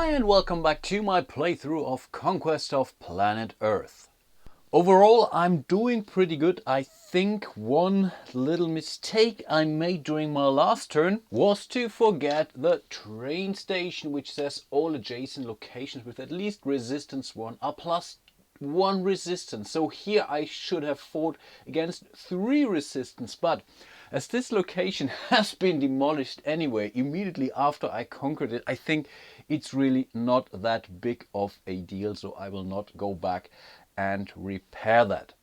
Hi and welcome back to my playthrough of Conquest of Planet Earth. Overall, I'm doing pretty good. I think one little mistake I made during my last turn was to forget the train station, which says all adjacent locations with at least resistance 1 are plus 1 resistance. So here I should have fought against 3 resistance, but as this location has been demolished anyway immediately after I conquered it, I think it's really not that big of a deal, so I will not go back and repair that.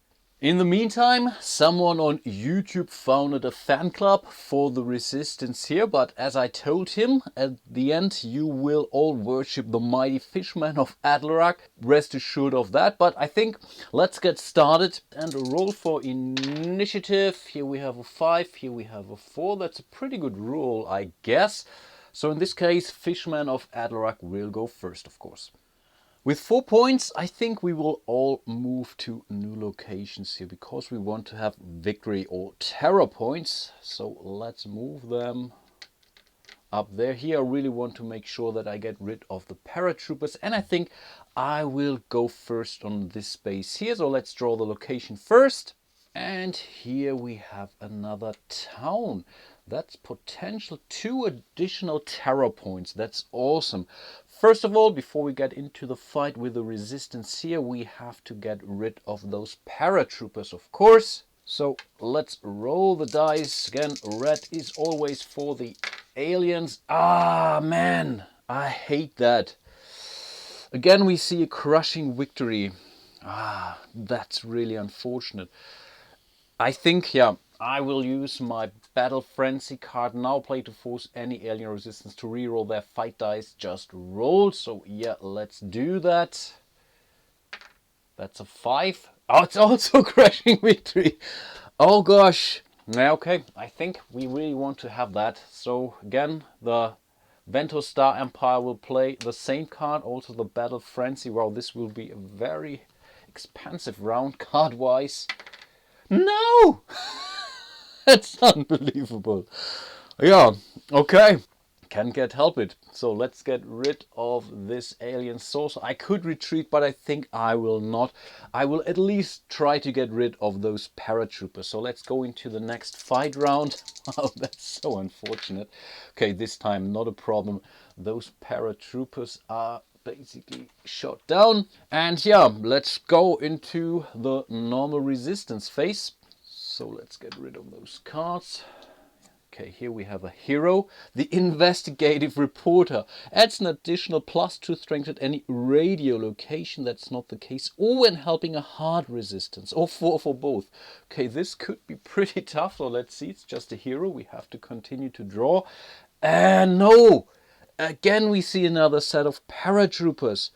In the meantime, someone on YouTube founded a fan club for the resistance here, but as I told him, at the end you will all worship the mighty fishman of Adlerak. Rest assured of that, but I think let's get started and roll for initiative. Here we have a 5, here we have a 4. That's a pretty good roll, I guess. So in this case, fishman of Adlerak will go first, of course. With 4 points, I think we will all move to new locations here because we want to have victory or terror points. So let's move them up there. Here I really want to make sure that I get rid of the paratroopers, and I think I will go first on this space here. So let's draw the location first. And here we have another town. That's potential 2 additional terror points. That's awesome. First of all, before we get into the fight with the resistance here, we have to get rid of those paratroopers, of course. So let's roll the dice. Again, red is always for the aliens. Ah, man, I hate that. Again, we see a crushing victory. Ah, that's really unfortunate. I think, yeah, I will use my Battle Frenzy card now, play to force any alien resistance to reroll their fight dice. Just roll. So yeah, let's do that. That's a 5. Oh, it's also crushing victory. Oh gosh. Yeah, okay, I think we really want to have that. So again, the Ventus Star Empire will play the same card, also the Battle Frenzy. Well, this will be a very expensive round card-wise. No! That's unbelievable. Yeah, okay. Can't help it. So let's get rid of this alien source. I could retreat, but I think I will not. I will at least try to get rid of those paratroopers. So let's go into the next fight round. Wow, that's so unfortunate. Okay, this time not a problem. Those paratroopers are basically shot down. And yeah, let's go into the normal resistance phase. So let's get rid of those cards. Okay, here we have a hero. The investigative reporter adds an additional +2 strength at any radio location. That's not the case. Or when helping a hard resistance. Or 4 for both. Okay, this could be pretty tough. So let's see. It's just a hero. We have to continue to draw. And no! Again, we see another set of paratroopers.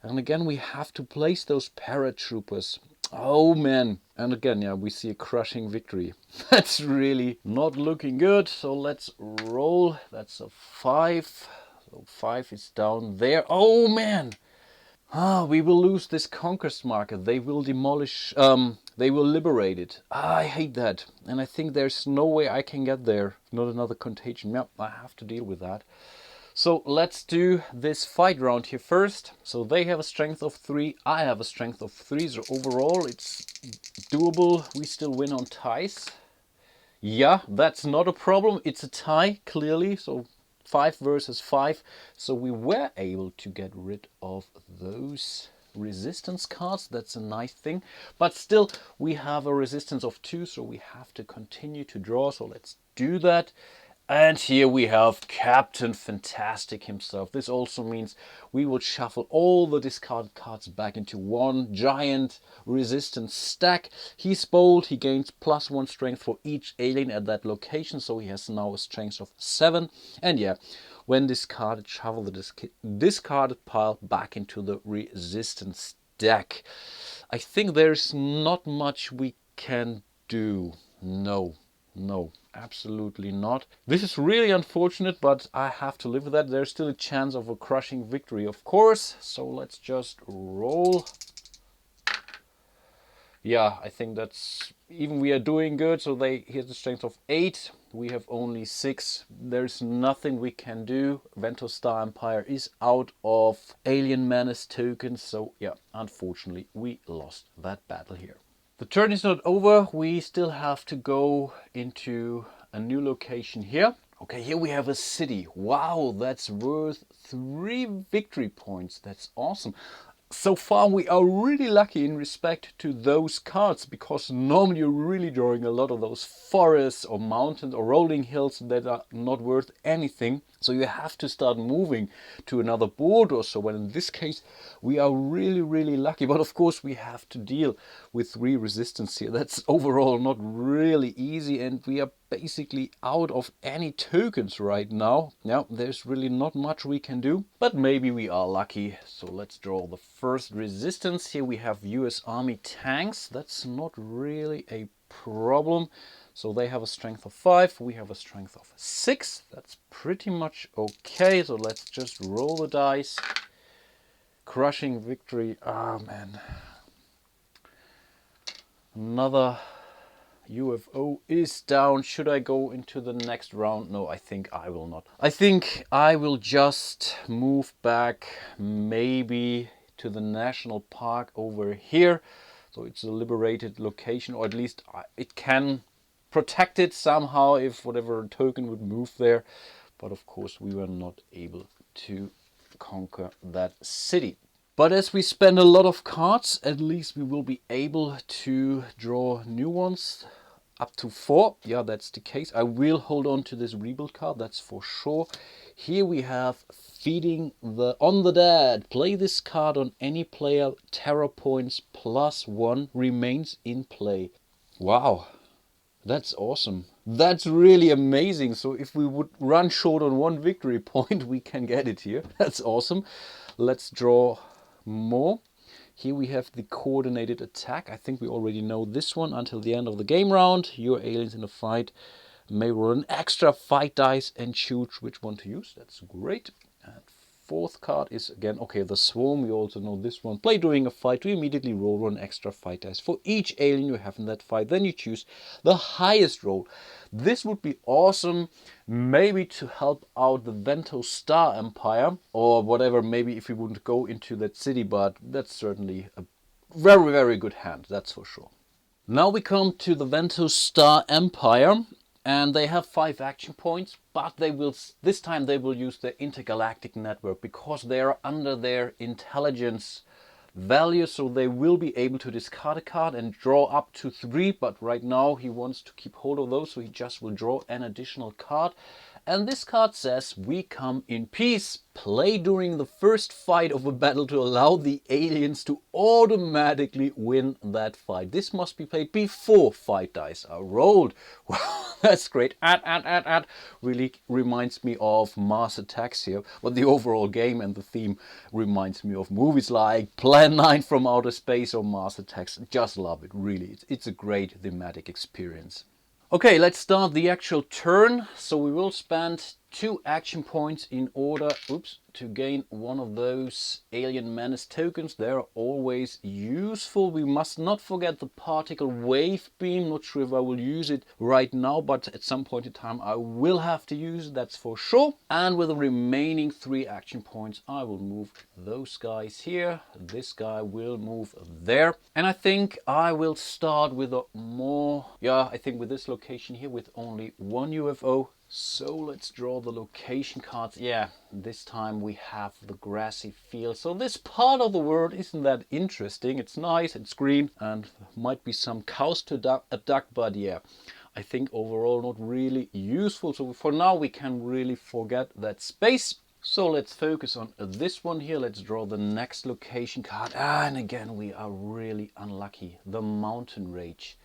And again, we have to place those paratroopers. Oh man. And again, yeah, we see a crushing victory. That's really not looking good. So let's roll. That's a 5. So 5 is down there. Oh man. Ah, we will lose this conquest marker. They will demolish, they will liberate it. Ah, I hate that. And I think there's no way I can get there. Not another contagion. Yep, I have to deal with that. So let's do this fight round here first. So they have a strength of 3, I have a strength of 3. So overall it's doable. We still win on ties. Yeah, that's not a problem. It's a tie, clearly. So 5 versus 5. So we were able to get rid of those resistance cards. That's a nice thing. But still, we have a resistance of 2. So we have to continue to draw. So let's do that. And here we have Captain Fantastic himself. This also means we will shuffle all the discarded cards back into one giant resistance stack. He's bold. He gains +1 strength for each alien at that location. So he has now a strength of 7. And yeah, when discarded, shuffle the discarded pile back into the resistance stack. I think there's not much we can do. No, absolutely not. This is really unfortunate, but I have to live with that. There's still a chance of a crushing victory, of course. So let's just roll. Yeah, I think that's... Even we are doing good. So here's the strength of 8. We have only 6. There's nothing we can do. Ventos Star Empire is out of Alien Menace tokens. So yeah, unfortunately, we lost that battle here. The turn is not over. We still have to go into a new location here. Okay, here we have a city. Wow, that's worth 3 victory points. That's awesome. So far we are really lucky in respect to those cards, because normally you're really drawing a lot of those forests or mountains or rolling hills that are not worth anything. So you have to start moving to another board or so. And in this case we are really lucky. But of course we have to deal with 3 resistance here. That's overall not really easy, and we are basically out of any tokens right now. Now there's really not much we can do, but maybe we are lucky. So let's draw the first resistance. Here we have US Army tanks. That's not really a problem. So they have a strength of 5, we have a strength of 6. That's pretty much okay. So let's just roll the dice. Crushing victory. Ah, man. Another UFO is down. Should I go into the next round? No, I think I will not. I think I will just move back maybe to the national park over here. So it's a liberated location, or at least it can protect it somehow if whatever token would move there. But of course we were not able to conquer that city. But as we spend a lot of cards, at least we will be able to draw new ones. Up to 4. Yeah, that's the case. I will hold on to this rebuild card, that's for sure. Here we have Feeding on the Dead. Play this card on any player. Terror points +1 remains in play. Wow, that's awesome. That's really amazing. So if we would run short on 1 victory point, we can get it here. That's awesome. Let's draw more. Here we have the coordinated attack. I think we already know this one. Until the end of the game round, your aliens in a fight may roll an extra fight dice and choose which one to use. That's great. And 4th card is again, okay, the Swarm. We also know this one. Play during a fight to immediately roll 1 extra fight dice for each alien you have in that fight. Then you choose the highest roll. This would be awesome, maybe to help out the Ventos Star Empire or whatever, maybe if we wouldn't go into that city, but that's certainly a very good hand, that's for sure. Now we come to the Ventos Star Empire, and they have 5 action points, but this time they will use the intergalactic network because they are under their intelligence value, so they will be able to discard a card and draw up to 3, but right now he wants to keep hold of those, so he just will draw an additional card. And this card says, we come in peace. Play during the first fight of a battle to allow the aliens to automatically win that fight. This must be played before fight dice are rolled. Wow, that's great. Add. Really reminds me of Mars Attacks here. But the overall game and the theme reminds me of movies like Plan 9 from Outer Space or Mars Attacks. Just love it, really. It's a great thematic experience. Okay, let's start the actual turn. So we will spend 2 action points in order to gain one of those Alien Menace tokens. They're always useful. We must not forget the particle wave beam. Not sure if I will use it right now, but at some point in time I will have to use it, that's for sure. And with the remaining 3 action points, I will move those guys here. This guy will move there. And I think I will start with a more, I think with this location here with only 1 UFO. So let's draw the location cards. Yeah, this time we have the grassy field. So this part of the world isn't that interesting. It's nice, it's green, and might be some cows to abduct, but yeah, I think overall not really useful. So for now we can really forget that space. So let's focus on this one here. Let's draw the next location card. And again, we are really unlucky. The Mountain Range.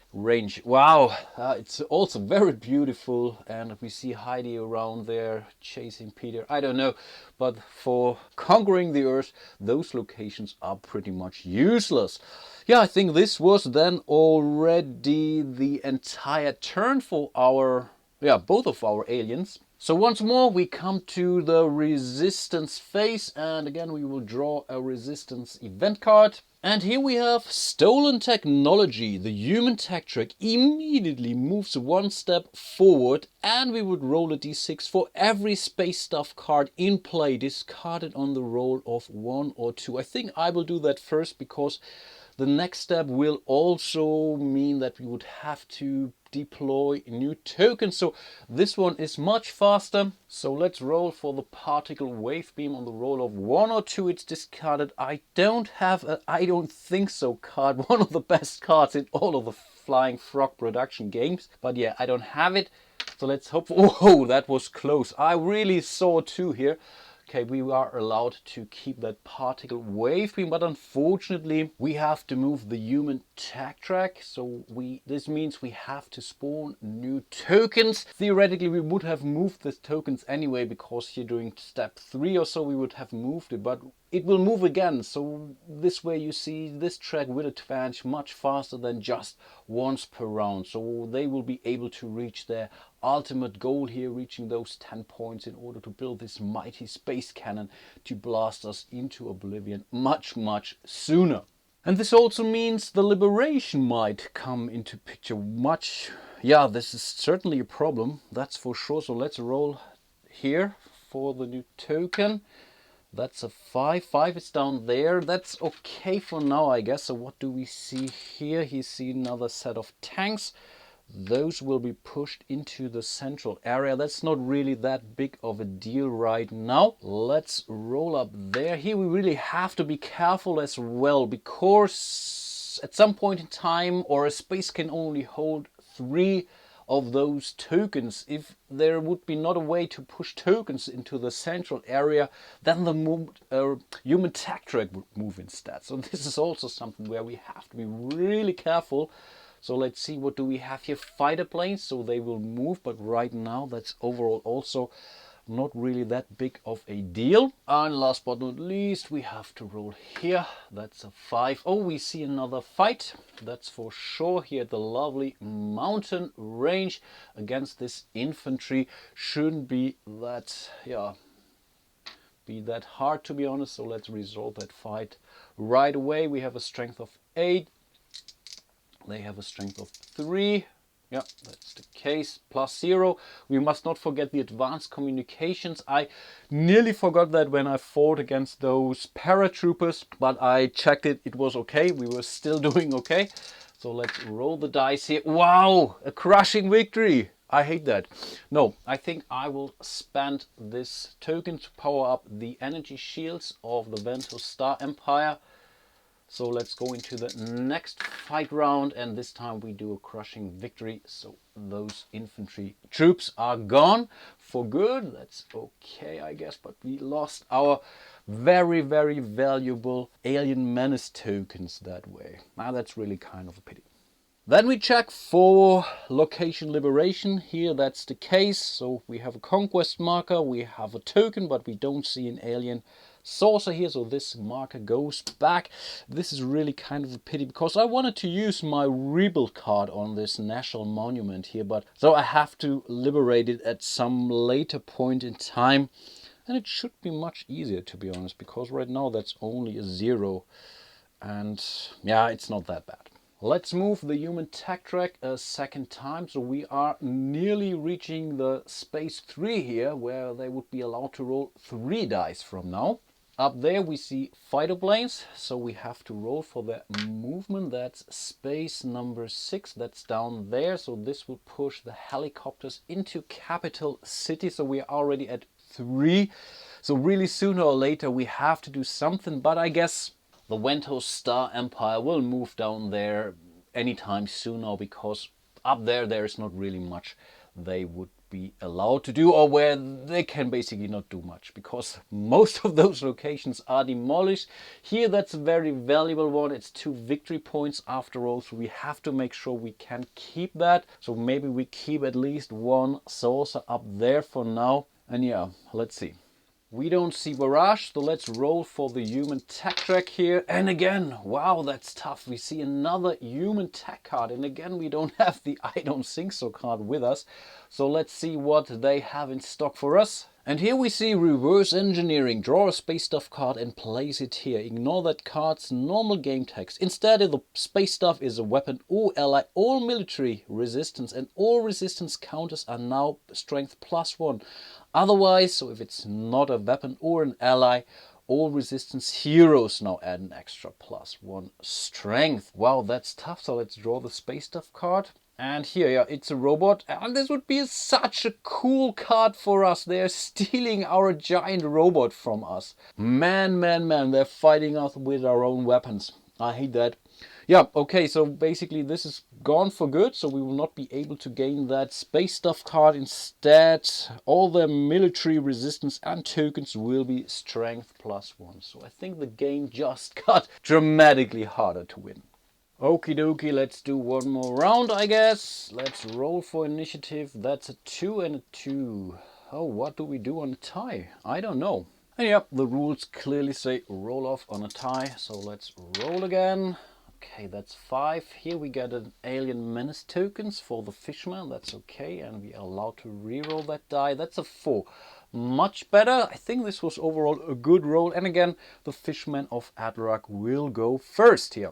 Wow, it's also very beautiful, and we see Heidi around there chasing Peter. I don't know, but for conquering the Earth, those locations are pretty much useless. Yeah, I think this was then already the entire turn for our both of our aliens. So once more we come to the resistance phase, and again we will draw a resistance event card. And here we have stolen technology. The human tech track immediately moves one step forward, and we would roll a d6 for every space stuff card in play discarded on the roll of 1 or 2. I think I will do that first because the next step will also mean that we would have to deploy new tokens. So this one is much faster. So let's roll for the particle wave beam. On the roll of 1 or 2 it's discarded. I don't have a I don't think so card, one of the best cards in all of the Flying Frog production games. But yeah, I don't have it. So let's hope for, oh, that was close. I really saw 2 here. Okay, we are allowed to keep that particle wave beam, but unfortunately we have to move the human tech track. So this means we have to spawn new tokens. Theoretically we would have moved the tokens anyway, because here during step 3 or so we would have moved it, but it will move again. So this way you see this track will advance much faster than just once per round. So they will be able to reach their ultimate goal here, reaching those 10 points in order to build this mighty space cannon to blast us into oblivion much sooner. And this also means the liberation might come into picture much. Yeah, this is certainly a problem, that's for sure. So let's roll here for the new token. That's a 5. 5 is down there. That's okay for now, I guess. So what do we see here? You see another set of tanks. Those will be pushed into the central area. That's not really that big of a deal right now. Let's roll up there. Here we really have to be careful as well, because at some point in time, or a space can only hold 3 of those tokens. If there would be not a way to push tokens into the central area, then the human tech track would move instead. So this is also something where we have to be really careful. So let's see, what do we have here? Fighter planes, so they will move, but right now that's overall also not really that big of a deal. And last but not least, we have to roll here. That's a 5. Oh, we see another fight. That's for sure here at the lovely mountain range against this infantry. Shouldn't be that, be that hard, to be honest. So let's resolve that fight right away. We have a strength of 8. They have a strength of 3. Yeah, that's the case. +0. We must not forget the advanced communications. I nearly forgot that when I fought against those paratroopers, but I checked it. It was okay. We were still doing okay. So let's roll the dice here. Wow, a crushing victory. I hate that. No, I think I will spend this token to power up the energy shields of the Ventus Star Empire. So let's go into the next fight round, and this time we do a crushing victory. So those infantry troops are gone for good. That's okay, I guess, but we lost our very valuable alien menace tokens that way. Now that's really kind of a pity. Then we check for location liberation. Here that's the case. So we have a conquest marker, we have a token, but we don't see an alien saucer here, so this marker goes back. This is really kind of a pity, because I wanted to use my rebuild card on this national monument here, but so I have to liberate it at some later point in time, and it should be much easier, to be honest, because right now that's only a 0, and yeah, it's not that bad. Let's move the human tech track a second time. So we are nearly reaching the space 3 here, where they would be allowed to roll 3 dice from now. Up there we see fighter planes, so we have to roll for their movement. That's space number 6, that's down there. So this will push the helicopters into capital city. So we are already at 3. So really sooner or later we have to do something, but I guess the Ventus Star Empire will move down there anytime soon now, because up there is not really much they would be allowed to do, or where they can basically not do much, because most of those locations are demolished. Here that's a very valuable one. It's 2 victory points after all, so we have to make sure we can keep that. So maybe we keep at least 1 saucer up there for now. And yeah, let's see. We don't see barrage, so let's roll for the human tech track here. And again, wow, that's tough. We see another human tech card. And again, we don't have the I don't think so card with us. So let's see what they have in stock for us. And here we see reverse engineering. Draw a space stuff card and place it here. Ignore that card's normal game text. Instead, the space stuff is a weapon or ally. All military resistance and all resistance counters are now strength +1. Otherwise, so if it's not a weapon or an ally, all resistance heroes now add an extra +1 strength. Wow, that's tough. So let's draw the space stuff card. And here, yeah, it's a robot. And this would be such a cool card for us. They're stealing our giant robot from us. Man, they're fighting us with our own weapons. I hate that. Yeah, okay, so basically this is gone for good, so we will not be able to gain that space stuff card. Instead, all the military resistance and tokens will be strength +1. So I think the game just got dramatically harder to win. Okie dokie, let's do one more round, I guess. Let's roll for initiative. That's a 2 and a 2. Oh, what do we do on a tie? I don't know. And yeah, the rules clearly say roll off on a tie, so let's roll again. Okay, that's 5. Here we get an alien menace tokens for the fishman. That's okay, and we are allowed to reroll that die. That's a 4. Much better. I think this was overall a good roll. And again, the fishman of Adrak will go first here.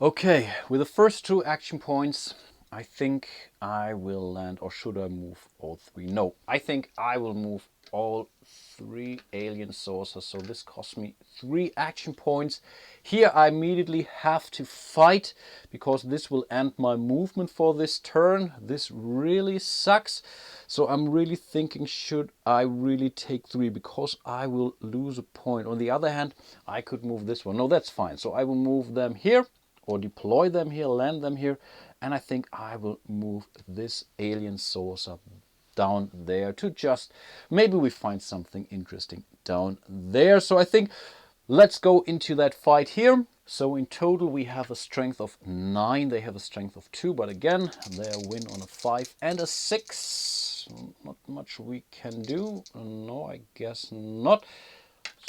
Okay, with the first 2 action points, I think I will land, or should I move all 3? No, I think I will move all 3 alien saucers. So this cost me 3 action points. Here I immediately have to fight because this will end my movement for this turn. This really sucks. So I'm really thinking, should I really take 3 because I will lose a point. On the other hand, I could move this one. No, that's fine. So I will move them here or deploy them here, land them here. And I think I will move this alien saucer down there to just, maybe we find something interesting down there. So I think let's go into that fight here. So in total we have a strength of 9, they have a strength of 2, but again they win on a 5 and a 6. Not much we can do. No, I guess not.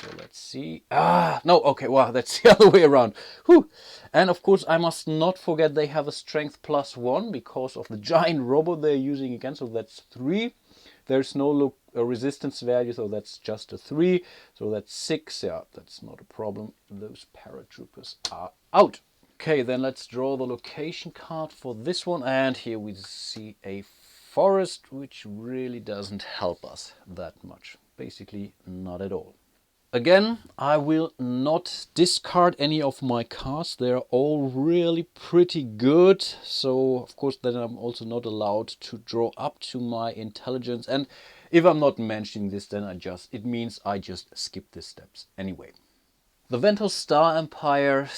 So let's see. No, okay, wow, that's the other way around. Whew. And of course, I must not forget they have a strength +1 because of the giant robot they're using again. So that's 3. There's no resistance value, so that's just a 3. So that's 6. Yeah, that's not a problem. Those paratroopers are out. Okay, then let's draw the location card for this one. And here we see a forest, which really doesn't help us that much. Basically, not at all. Again, I will not discard any of my cards. They're all really pretty good. So, of course, then I'm also not allowed to draw up to my intelligence. And if I'm not mentioning this, then it means I just skip these steps anyway. The Ventus Star Empire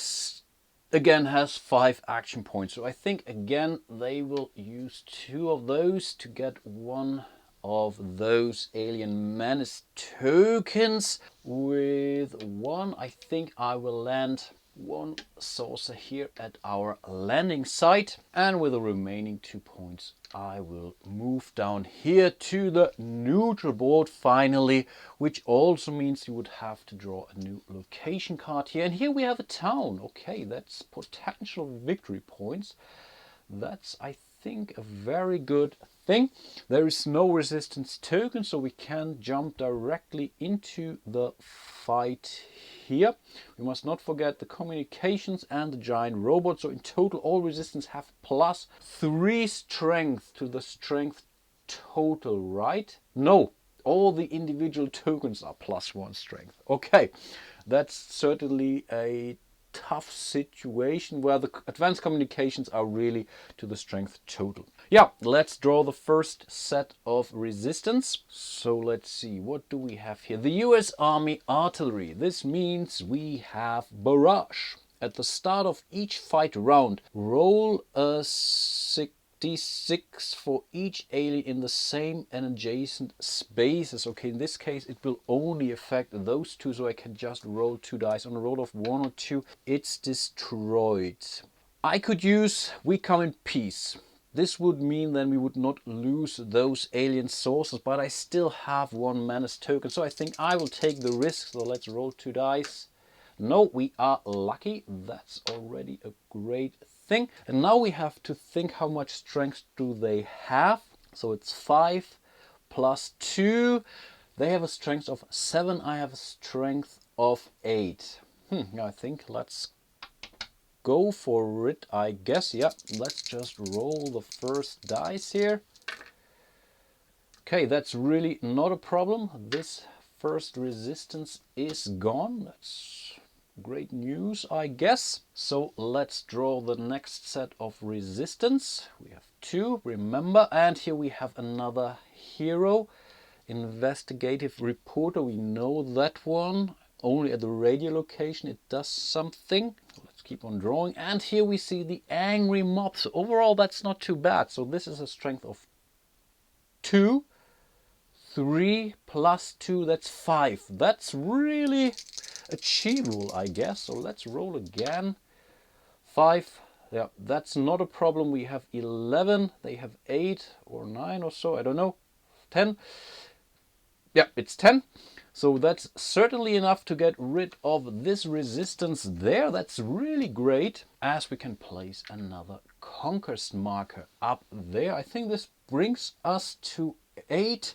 again has 5 action points. So I think, again, they will use 2 of those to get 1 of those alien menace tokens. With 1, I think I will land 1 saucer here at our landing site, and with the remaining 2 points I will move down here to the neutral board finally, which also means you would have to draw a new location card here. And here we have a town. Okay, that's potential victory points. That's, I think, a very good thing. There is no resistance token, so we can jump directly into the fight here. We must not forget the communications and the giant robot. So in total, all resistance have +3 strength to the strength total, right? No, all the individual tokens are +1 strength. Okay, that's certainly a tough situation where the advanced communications are really to the strength total. Yeah, let's draw the first set of resistance. So let's see, what do we have here? The US Army Artillery. This means we have barrage. At the start of each fight round, roll a d6 for each alien in the same and adjacent spaces. Okay, in this case it will only affect those 2, so I can just roll 2 dice. On a roll of 1 or 2, it's destroyed. I could use We Come in Peace. This would mean then we would not lose those alien sources, but I still have one menace token, so I think I will take the risk. So let's roll 2 dice. No, we are lucky. That's already a great thing. And now we have to think how much strength do they have. So it's 5 plus 2. They have a strength of 7. I have a strength of 8. I think let's go for it, I guess. Yeah, let's just roll the first dice here. Okay, that's really not a problem. This first resistance is gone. That's great news, I guess. So let's draw the next set of resistance. We have 2, remember, and here we have another hero. Investigative reporter, we know that one. Only at the radio location it does something. Let's keep on drawing. And here we see the angry mob. So overall that's not too bad. So this is a strength of 2. 3 plus 2, that's 5. That's really achievable, I guess. So let's roll again. 5. Yeah, that's not a problem. We have 11. They have 8 or 9 or so. I don't know. 10. Yeah, it's 10. So that's certainly enough to get rid of this resistance there. That's really great, as we can place another conquest marker up there. I think this brings us to 8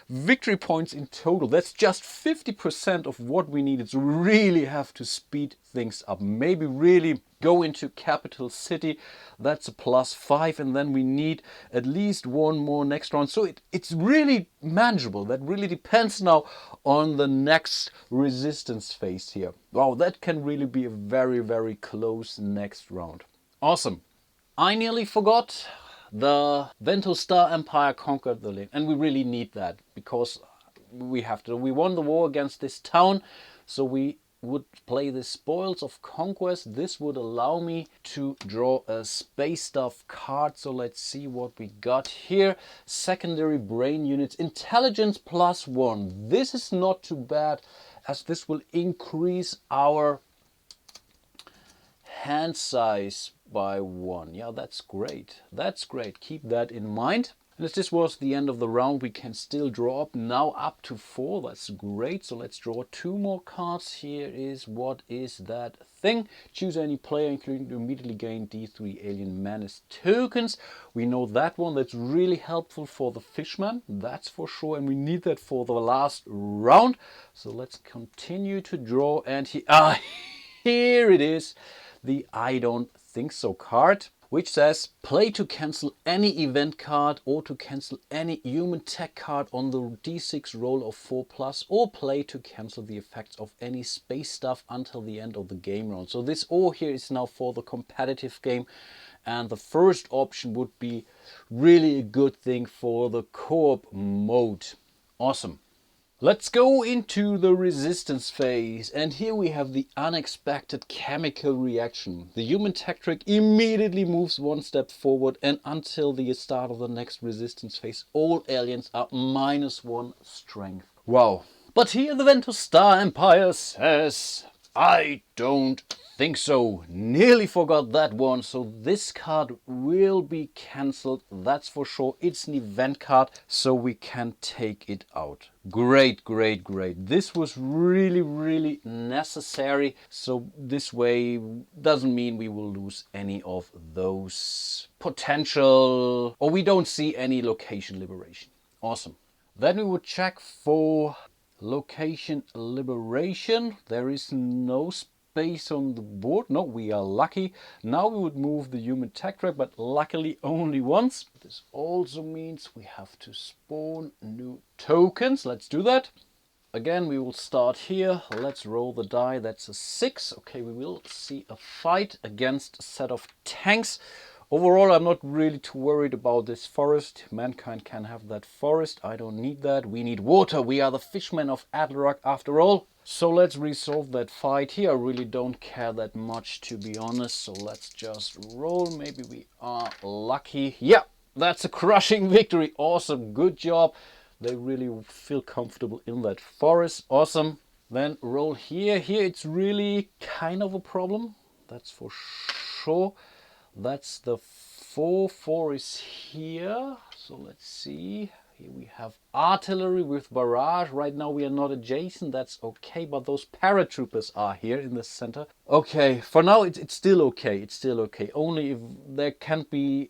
victory points in total. That's just 50% of what we needed. So we really have to speed things up. Maybe really go into capital city. That's a +5, and then we need at least one more next round. So it's really manageable. That really depends now on the next resistance phase here. Wow, that can really be a very, very close next round. Awesome. I nearly forgot. The Vento Star Empire conquered the lane, and we really need that because we have to. We won the war against this town, so we would play the Spoils of Conquest. This would allow me to draw a space stuff card. So let's see what we got here. Secondary brain units, intelligence +1. This is not too bad, as this will increase our hand size by 1. Yeah, that's great. That's great. Keep that in mind. And as this was the end of the round, we can still draw up now up to 4. That's great. So let's draw 2 more cards. Here is what is that thing. Choose any player, including to immediately gain D3 alien menace tokens. We know that one. That's really helpful for the fishman. That's for sure. And we need that for the last round. So let's continue to draw. And here it is. The I don't think so card, which says play to cancel any event card or to cancel any human tech card on the D6 roll of 4+, or play to cancel the effects of any space stuff until the end of the game round. So this "or" here is now for the competitive game, and the first option would be really a good thing for the co-op mode. Awesome. Let's go into the resistance phase, and here we have the unexpected chemical reaction. The human tech trick immediately moves 1 step forward, and until the start of the next resistance phase, all aliens are -1 strength. Wow. But here the Vento Star Empire says, I don't think so. Nearly forgot that one. So this card will be cancelled. That's for sure. It's an event card, so we can take it out. Great, great, great. This was really, really necessary. So this way doesn't mean we will lose any of those potential, or we don't see any location liberation. Awesome. Then we would check for location liberation. There is no space on the board. No, we are lucky. Now we would move the human tech trick, but luckily only once. This also means we have to spawn new tokens. Let's do that. Again, we will start here. Let's roll the die. That's a 6. Okay, we will see a fight against a set of tanks. Overall, I'm not really too worried about this forest. Mankind can have that forest. I don't need that. We need water. We are the fishmen of Adlerak after all. So let's resolve that fight here. I really don't care that much, to be honest. So let's just roll. Maybe we are lucky. Yeah, that's a crushing victory. Awesome. Good job. They really feel comfortable in that forest. Awesome. Then roll here. Here it's really kind of a problem. That's for sure. That's the 4 is here. So let's see. Here we have artillery with barrage. Right now we are not adjacent, that's okay, but those paratroopers are here in the center. Okay, for now it's still okay, it's still okay. Only if there can't be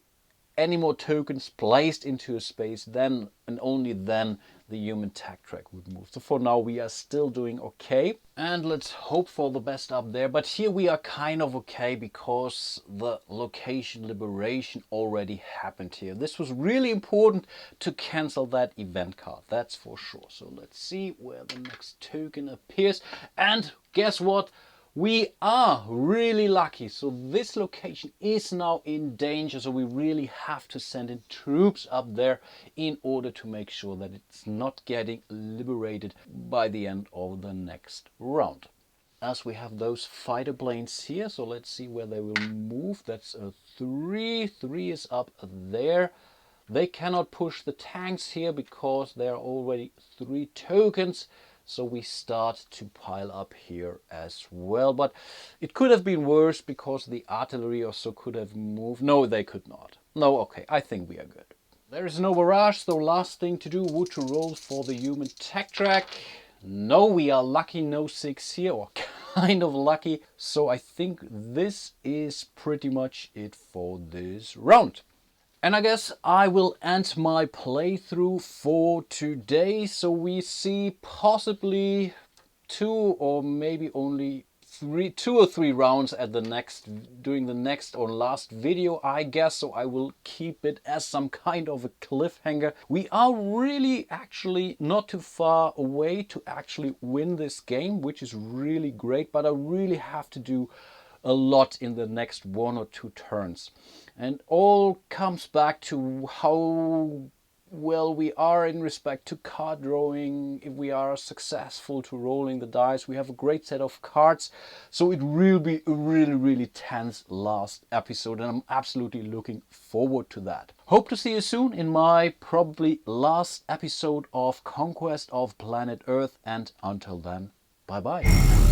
any more tokens placed into a space, then and only then the human tech track would move. So for now we are still doing okay, and let's hope for the best up there. But here we are kind of okay because the location liberation already happened here. This was really important to cancel that event card, that's for sure. So let's see where the next token appears, and guess what? We are really lucky. So this location is now in danger. So we really have to send in troops up there in order to make sure that it's not getting liberated by the end of the next round. As we have those fighter planes here, so let's see where they will move. That's a 3. 3 is up there. They cannot push the tanks here because there are already 3 tokens. So we start to pile up here as well. But it could have been worse because the artillery also could have moved. No, they could not. No, okay, I think we are good. There is no barrage, so last thing to do would to roll for the human tech track. No, we are lucky, no 6 here, or kind of lucky. So I think this is pretty much it for this round. And I guess I will end my playthrough for today. So we see possibly 2 or maybe only 2 or 3 rounds at the next, during the next or last video, I guess. So I will keep it as some kind of a cliffhanger. We are really actually not too far away to actually win this game, which is really great. But I really have to do a lot in the next 1 or 2 turns, and all comes back to how well we are in respect to card drawing. If we are successful to rolling the dice, we have a great set of cards, so it will be a really tense last episode, and I'm absolutely looking forward to that. Hope to see you soon in my probably last episode of Conquest of Planet Earth, and until then, bye bye.